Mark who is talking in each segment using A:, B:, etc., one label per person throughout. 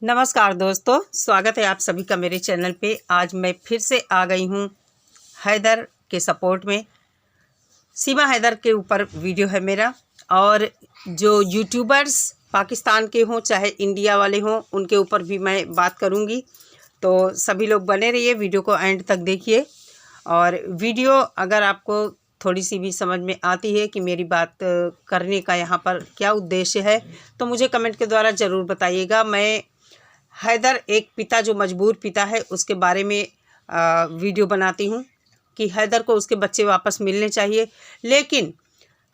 A: नमस्कार दोस्तों, स्वागत है आप सभी का मेरे चैनल पे। आज मैं फिर से आ गई हूँ हैदर के सपोर्ट में। सीमा हैदर के ऊपर वीडियो है मेरा, और जो यूट्यूबर्स पाकिस्तान के हों चाहे इंडिया वाले हों, उनके ऊपर भी मैं बात करूँगी। तो सभी लोग बने रहिए, वीडियो को एंड तक देखिए। और वीडियो अगर आपको थोड़ी सी भी समझ में आती है कि मेरी बात करने का यहाँ पर क्या उद्देश्य है, तो मुझे कमेंट के द्वारा ज़रूर बताइएगा। मैं हैदर एक पिता, जो मजबूर पिता है, उसके बारे में वीडियो बनाती हूँ कि हैदर को उसके बच्चे वापस मिलने चाहिए। लेकिन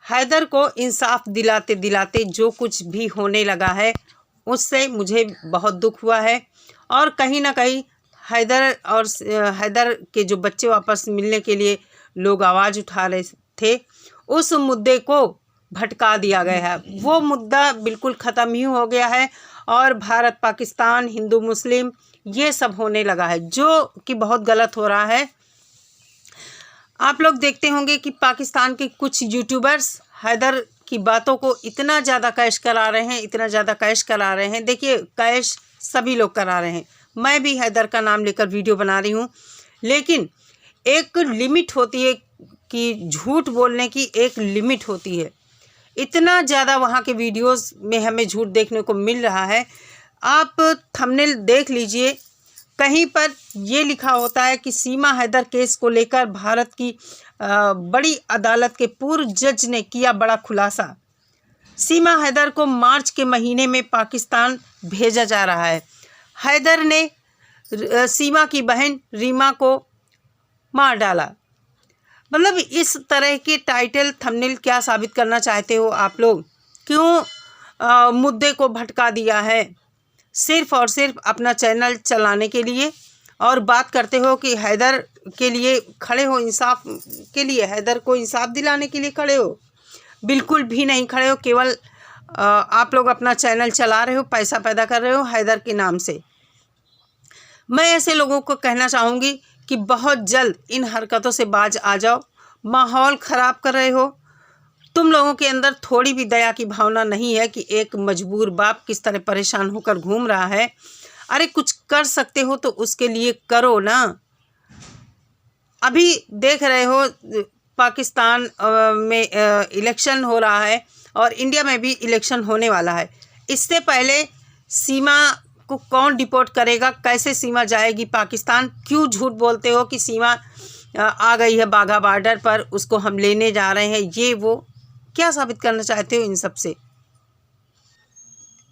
A: हैदर को इंसाफ दिलाते दिलाते जो कुछ भी होने लगा है, उससे मुझे बहुत दुख हुआ है। और कहीं ना कहीं हैदर के जो बच्चे वापस मिलने के लिए लोग आवाज़ उठा रहे थे, उस मुद्दे को भटका दिया गया है। वो मुद्दा बिल्कुल ख़त्म ही हो गया है और भारत पाकिस्तान, हिंदू मुस्लिम, ये सब होने लगा है, जो कि बहुत गलत हो रहा है। आप लोग देखते होंगे कि पाकिस्तान के कुछ यूट्यूबर्स हैदर की बातों को इतना ज़्यादा कैश करा रहे हैं, इतना ज़्यादा कैश करा रहे हैं। देखिए, कैश सभी लोग करा रहे हैं, मैं भी हैदर का नाम लेकर वीडियो बना रही हूँ। लेकिन एक लिमिट होती है कि झूठ बोलने की एक लिमिट होती है। इतना ज़्यादा वहाँ के वीडियोस में हमें झूठ देखने को मिल रहा है। आप थंबनेल देख लीजिए, कहीं पर ये लिखा होता है कि सीमा हैदर केस को लेकर भारत की बड़ी अदालत के पूर्व जज ने किया बड़ा खुलासा। सीमा हैदर को मार्च के महीने में पाकिस्तान भेजा जा रहा है। हैदर ने सीमा की बहन रीमा को मार डाला। मतलब इस तरह के टाइटल थंबनेल क्या साबित करना चाहते हो आप लोग? क्यों मुद्दे को भटका दिया है सिर्फ़ और सिर्फ अपना चैनल चलाने के लिए? और बात करते हो कि हैदर के लिए खड़े हो, इंसाफ के लिए, हैदर को इंसाफ दिलाने के लिए खड़े हो। बिल्कुल भी नहीं खड़े हो। केवल आप लोग अपना चैनल चला रहे हो, पैसा पैदा कर रहे हो हैदर के नाम से। मैं ऐसे लोगों को कहना चाहूँगी कि बहुत जल्द इन हरकतों से बाज आ जाओ। माहौल ख़राब कर रहे हो। तुम लोगों के अंदर थोड़ी भी दया की भावना नहीं है कि एक मजबूर बाप किस तरह परेशान होकर घूम रहा है। अरे कुछ कर सकते हो तो उसके लिए करो ना। अभी देख रहे हो पाकिस्तान में इलेक्शन हो रहा है और इंडिया में भी इलेक्शन होने वाला है। इससे पहले सीमा को कौन डिपोर्ट करेगा? कैसे सीमा जाएगी पाकिस्तान? क्यों झूठ बोलते हो कि सीमा आ गई है बाघा बॉर्डर पर, उसको हम लेने जा रहे हैं, ये वो? क्या साबित करना चाहते हो इन सब से?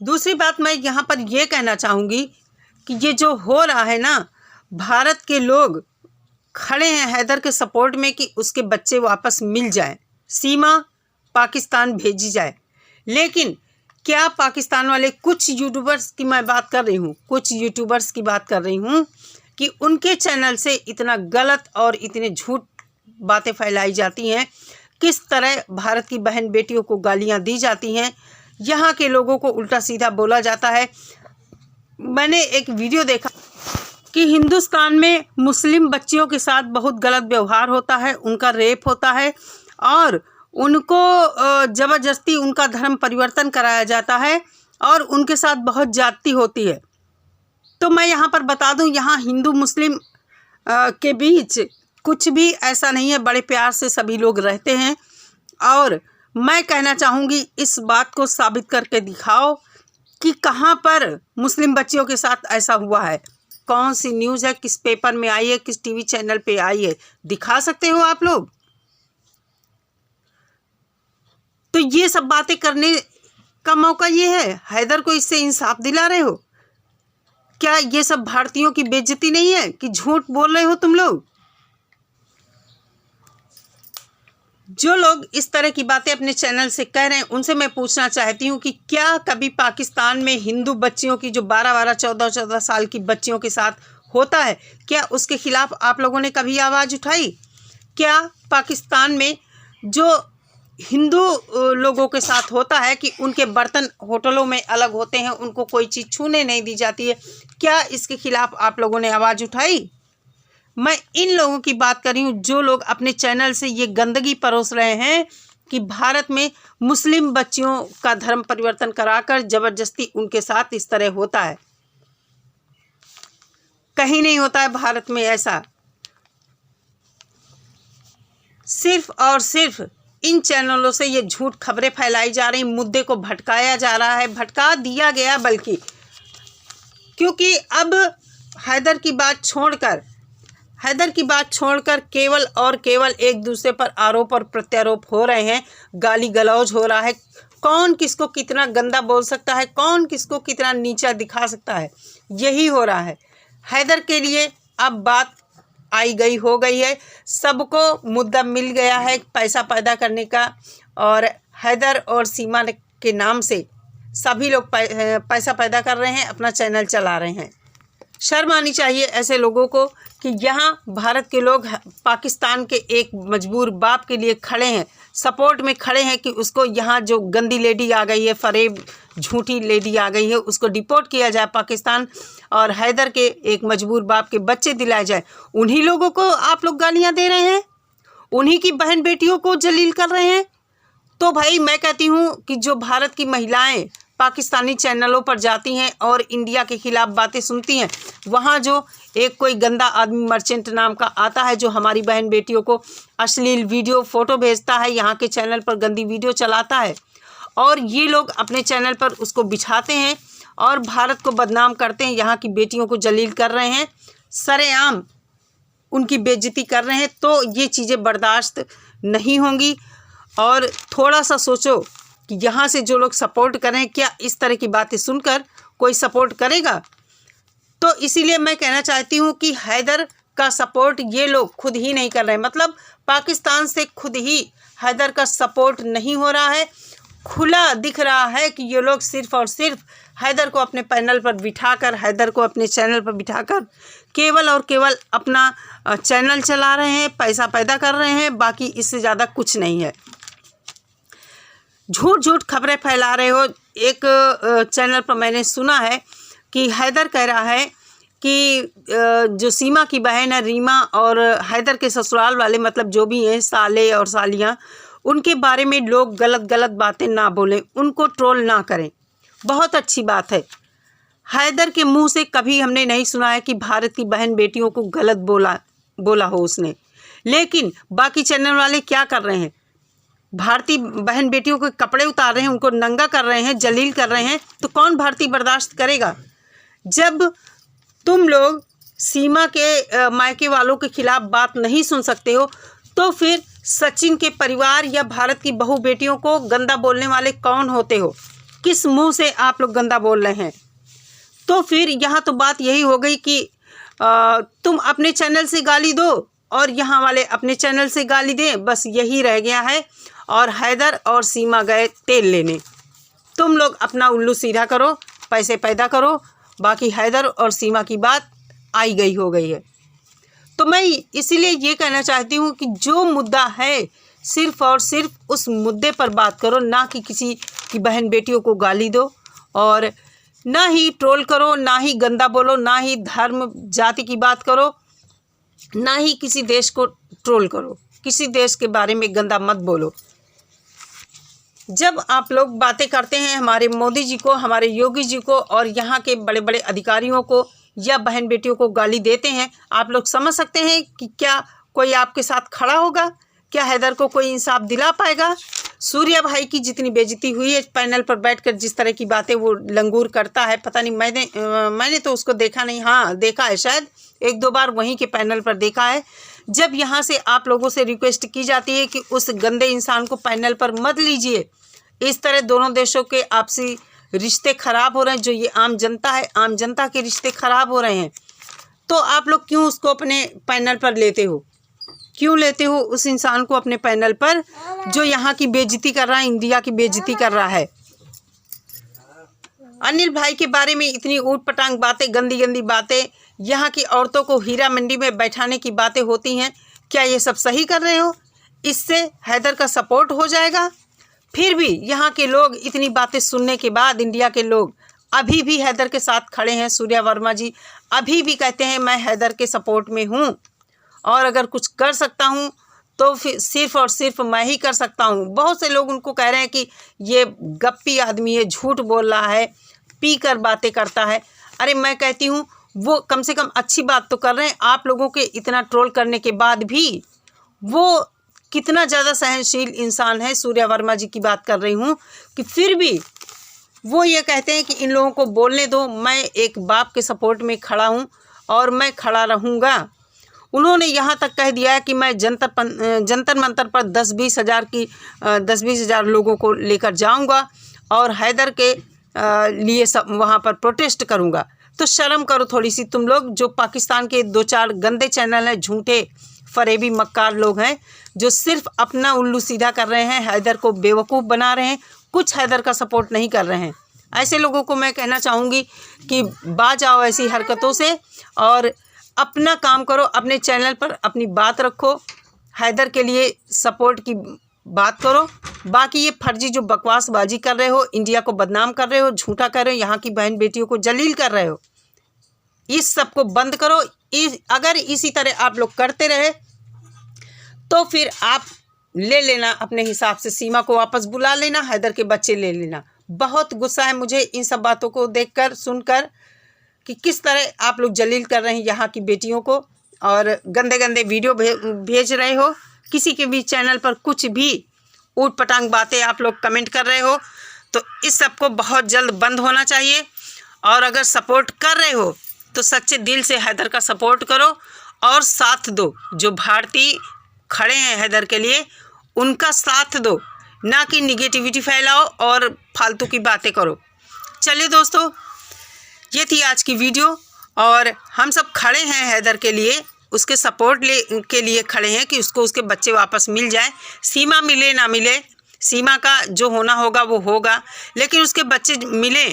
A: दूसरी बात मैं यहाँ पर ये कहना चाहूँगी कि ये जो हो रहा है ना, भारत के लोग खड़े हैं हैदर के सपोर्ट में कि उसके बच्चे वापस मिल जाएं, सीमा पाकिस्तान भेजी जाए। लेकिन क्या पाकिस्तान वाले कुछ यूट्यूबर्स की मैं बात कर रही हूँ, कुछ यूट्यूबर्स की बात कर रही हूँ कि उनके चैनल से इतना गलत और इतने झूठ बातें फैलाई जाती हैं, किस तरह भारत की बहन बेटियों को गालियाँ दी जाती हैं, यहाँ के लोगों को उल्टा सीधा बोला जाता है। मैंने एक वीडियो देखा कि हिंदुस्तान में मुस्लिम बच्चियों के साथ बहुत गलत व्यवहार होता है, उनका रेप होता है और उनको ज़बरदस्ती उनका धर्म परिवर्तन कराया जाता है और उनके साथ बहुत ज्यादती होती है। तो मैं यहाँ पर बता दूँ, यहाँ हिंदू मुस्लिम के बीच कुछ भी ऐसा नहीं है, बड़े प्यार से सभी लोग रहते हैं। और मैं कहना चाहूँगी, इस बात को साबित करके दिखाओ कि कहाँ पर मुस्लिम बच्चियों के साथ ऐसा हुआ है, कौन सी न्यूज़ है, किस पेपर में आई है, किस टीवी चैनल पे आई है, दिखा सकते हो आप लोग? तो ये सब बातें करने का मौका ये है, हैदर को इससे इंसाफ दिला रहे हो? क्या ये सब भारतीयों की बेइज्जती नहीं है कि झूठ बोल रहे हो तुम लोग? जो लोग इस तरह की बातें अपने चैनल से कह रहे हैं, उनसे मैं पूछना चाहती हूँ कि क्या कभी पाकिस्तान में हिंदू बच्चियों की, जो 12-12, 14-14 साल की बच्चियों के साथ होता है, क्या उसके खिलाफ आप लोगों ने कभी आवाज़ उठाई? क्या पाकिस्तान में जो हिंदू लोगों के साथ होता है कि उनके बर्तन होटलों में अलग होते हैं, उनको कोई चीज़ छूने नहीं दी जाती है, क्या इसके खिलाफ आप लोगों ने आवाज़ उठाई? मैं इन लोगों की बात कर रही हूँ जो लोग अपने चैनल से ये गंदगी परोस रहे हैं कि भारत में मुस्लिम बच्चियों का धर्म परिवर्तन कराकर ज़बरदस्ती उनके साथ इस तरह होता है। कहीं नहीं होता है भारत में ऐसा। सिर्फ और सिर्फ इन चैनलों से ये झूठ खबरें फैलाई जा रही, मुद्दे को भटकाया जा रहा है, भटका दिया गया बल्कि, क्योंकि अब हैदर की बात छोड़कर केवल और केवल एक दूसरे पर आरोप और प्रत्यारोप हो रहे हैं, गाली गलौज हो रहा है। कौन किसको कितना गंदा बोल सकता है, कौन किसको कितना नीचा दिखा सकता है, यही हो रहा है। हैदर के लिए अब बात आई गई हो गई है, सबको मुद्दा मिल गया है पैसा पैदा करने का, और हैदर और सीमा के नाम से सभी लोग पैसा पैदा कर रहे हैं, अपना चैनल चला रहे हैं। शर्म आनी चाहिए ऐसे लोगों को कि यहाँ भारत के लोग पाकिस्तान के एक मजबूर बाप के लिए खड़े हैं, सपोर्ट में खड़े हैं कि उसको यहाँ जो गंदी लेडी आ गई है, फरेब झूठी लेडी आ गई है, उसको डिपोर्ट किया जाए पाकिस्तान, और हैदर के एक मजबूर बाप के बच्चे दिलाए जाए। उन्हीं लोगों को आप लोग गालियाँ दे रहे हैं, उन्हीं की बहन बेटियों को जलील कर रहे हैं। तो भाई मैं कहती हूँ कि जो भारत की महिलाएं पाकिस्तानी चैनलों पर जाती हैं और इंडिया के खिलाफ बातें सुनती हैं, वहाँ जो एक कोई गंदा आदमी मर्चेंट नाम का आता है जो हमारी बहन बेटियों को अश्लील वीडियो फ़ोटो भेजता है, यहाँ के चैनल पर गंदी वीडियो चलाता है, और ये लोग अपने चैनल पर उसको बिछाते हैं और भारत को बदनाम करते हैं, यहाँ की बेटियों को जलील कर रहे हैं, सरेआम उनकी बेइज्जती कर रहे हैं। तो ये चीज़ें बर्दाश्त नहीं होंगी। और थोड़ा सा सोचो कि यहाँ से जो लोग सपोर्ट करें, क्या इस तरह की बातें सुनकर कोई सपोर्ट करेगा? तो इसीलिए मैं कहना चाहती हूँ कि हैदर का सपोर्ट ये लोग खुद ही नहीं कर रहे हैं, मतलब पाकिस्तान से खुद ही हैदर का सपोर्ट नहीं हो रहा है। खुला दिख रहा है कि ये लोग सिर्फ़ और सिर्फ हैदर को अपने पैनल पर बिठाकर, हैदर को अपने चैनल पर बिठाकर केवल और केवल अपना चैनल चला रहे हैं, पैसा पैदा कर रहे हैं, बाकी इससे ज़्यादा कुछ नहीं है। झूठ झूठ खबरें फैला रहे हो। एक चैनल पर मैंने सुना है कि हैदर कह रहा है कि जो सीमा की बहन है रीमा और हैदर के ससुराल वाले, मतलब जो भी हैं साले और सालियाँ, उनके बारे में लोग गलत गलत बातें ना बोलें, उनको ट्रोल ना करें। बहुत अच्छी बात है। हैदर के मुंह से कभी हमने नहीं सुना है कि भारत की बहन बेटियों को गलत बोला हो उसने। लेकिन बाकी चैनल वाले क्या कर रहे हैं? भारतीय बहन बेटियों के कपड़े उतार रहे हैं, उनको नंगा कर रहे हैं, जलील कर रहे हैं। तो कौन भारतीय बर्दाश्त करेगा? जब तुम लोग सीमा के मायके वालों के खिलाफ बात नहीं सुन सकते हो, तो फिर सचिन के परिवार या भारत की बहू बेटियों को गंदा बोलने वाले कौन होते हो? किस मुंह से आप लोग गंदा बोल रहे हैं? तो फिर यहाँ तो बात यही हो गई कि तुम अपने चैनल से गाली दो और यहाँ वाले अपने चैनल से गाली दें, बस यही रह गया है। और हैदर और सीमा गए तेल लेने। तुम लोग अपना उल्लू सीधा करो, पैसे पैदा करो, बाकी हैदर और सीमा की बात आई गई हो गई है। तो मैं इसीलिए ये कहना चाहती हूँ कि जो मुद्दा है सिर्फ़ और सिर्फ उस मुद्दे पर बात करो, ना कि किसी की बहन बेटियों को गाली दो, और ना ही ट्रोल करो, ना ही गंदा बोलो, ना ही धर्म जाति की बात करो, ना ही किसी देश को ट्रोल करो, किसी देश के बारे में गंदा मत बोलो। जब आप लोग बातें करते हैं हमारे मोदी जी को, हमारे योगी जी को और यहाँ के बड़े बड़े अधिकारियों को या बहन बेटियों को गाली देते हैं, आप लोग समझ सकते हैं कि क्या कोई आपके साथ खड़ा होगा? क्या हैदर को कोई इंसाफ दिला पाएगा? सूर्या भाई की जितनी बेइज्जती हुई है पैनल पर बैठकर, जिस तरह की बातें वो लंगूर करता है, पता नहीं, मैंने तो उसको देखा नहीं, हाँ देखा है शायद एक दो बार वहीं के पैनल पर देखा है। जब यहाँ से आप लोगों से रिक्वेस्ट की जाती है कि उस गंदे इंसान को पैनल पर मत लीजिए, इस तरह दोनों देशों के आपसी रिश्ते ख़राब हो रहे हैं, जो ये आम जनता है, आम जनता के रिश्ते ख़राब हो रहे हैं, तो आप लोग क्यों उसको अपने पैनल पर लेते हो? क्यों लेते हो उस इंसान को अपने पैनल पर जो यहाँ की बेइज्जती कर रहा है, इंडिया की बेइज्जती कर रहा है? अनिल भाई के बारे में इतनी ऊट पटांग बातें, गंदी गंदी बातें, यहाँ की औरतों को हीरा मंडी में बैठाने की बातें होती हैं, क्या ये सब सही कर रहे हो? इससे हैदर का सपोर्ट हो जाएगा? फिर भी यहाँ के लोग इतनी बातें सुनने के बाद, इंडिया के लोग अभी भी हैदर के साथ खड़े हैं। सूर्या वर्मा जी अभी भी कहते हैं मैं हैदर के सपोर्ट में हूँ, और अगर कुछ कर सकता हूँ तो फिर सिर्फ़ और सिर्फ मैं ही कर सकता हूँ। बहुत से लोग उनको कह रहे हैं कि ये गप्पी आदमी है, झूठ बोल रहा है, पी कर बातें करता है। अरे मैं कहती हूँ वो कम से कम अच्छी बात तो कर रहे हैं। आप लोगों के इतना ट्रोल करने के बाद भी वो कितना ज़्यादा सहनशील इंसान है, सूर्या वर्मा जी की बात कर रही हूँ, कि फिर भी वो ये कहते हैं कि इन लोगों को बोलने दो, मैं एक बाप के सपोर्ट में खड़ा हूँ और मैं खड़ा रहूँगा। उन्होंने यहाँ तक कह दिया है कि मैं जंतर मंतर पर 10-20 हज़ार लोगों को लेकर जाऊँगा और हैदर के लिए सब वहाँ पर प्रोटेस्ट करूँगा। तो शर्म करो थोड़ी सी तुम लोग, जो पाकिस्तान के 2-4 गंदे चैनल हैं, झूठे फरेबी मक्कार लोग हैं, जो सिर्फ अपना उल्लू सीधा कर रहे हैं, हैदर को बेवकूफ़ बना रहे हैं, कुछ हैदर का सपोर्ट नहीं कर रहे हैं। ऐसे लोगों को मैं कहना चाहूँगी कि बाज आओ ऐसी हरकतों से और अपना काम करो, अपने चैनल पर अपनी बात रखो, हैदर के लिए सपोर्ट की बात करो। बाकी ये फर्जी जो बकवासबाजी कर रहे हो, इंडिया को बदनाम कर रहे हो, झूठा कर रहे हो, यहाँ की बहन बेटियों को जलील कर रहे हो, इस सब को बंद करो। अगर इसी तरह आप लोग करते रहे तो फिर आप ले लेना अपने हिसाब से, सीमा को वापस बुला लेना, हैदर के बच्चे ले लेना। बहुत गुस्सा है मुझे इन सब बातों को देखकर सुनकर कि किस तरह आप लोग जलील कर रहे हैं यहाँ की बेटियों को और गंदे गंदे वीडियो भेज रहे हो। किसी के भी चैनल पर कुछ भी ऊट पटांग बातें आप लोग कमेंट कर रहे हो, तो इस सब को बहुत जल्द बंद होना चाहिए। और अगर सपोर्ट कर रहे हो तो सच्चे दिल से हैदर का सपोर्ट करो और साथ दो। जो भारतीय खड़े हैं हैदर के लिए, उनका साथ दो, ना कि निगेटिविटी फैलाओ और फालतू की बातें करो। चलिए दोस्तों, ये थी आज की वीडियो और हम सब खड़े हैं हैदर के लिए, उसके सपोर्ट के लिए खड़े हैं कि उसको उसके बच्चे वापस मिल जाए। सीमा मिले ना मिले, सीमा का जो होना होगा वो होगा, लेकिन उसके बच्चे मिले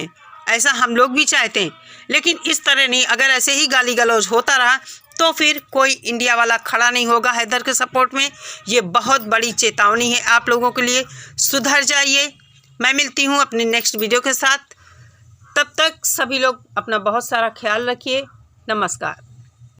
A: ऐसा हम लोग भी चाहते हैं। लेकिन इस तरह नहीं, अगर ऐसे ही गाली गलौज होता रहा तो फिर कोई इंडिया वाला खड़ा नहीं होगा हैदर के सपोर्ट में। ये बहुत बड़ी चेतावनी है आप लोगों के लिए, सुधर जाइए। मैं मिलती हूँ अपने नेक्स्ट वीडियो के साथ, तब तक सभी लोग अपना बहुत सारा ख्याल रखिए। नमस्कार।